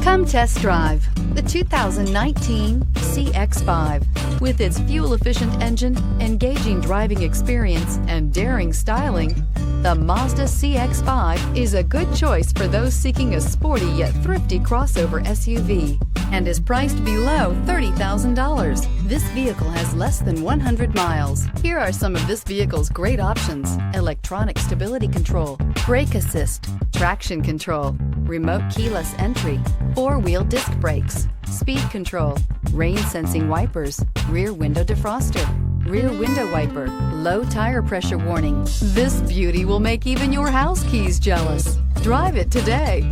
Come test drive the 2019 CX-5. With its fuel-efficient engine, engaging driving experience, and daring styling, the Mazda CX-5 is a good choice for those seeking a sporty yet thrifty crossover SUV and is priced below $30,000. This vehicle has less than 100 miles. Here are some of this vehicle's great options: electronic stability control, brake assist, traction control, remote keyless entry, four-wheel disc brakes, speed control, rain sensing wipers, rear window defroster, rear window wiper, low tire pressure warning. This beauty will make even your house keys jealous. Drive it today.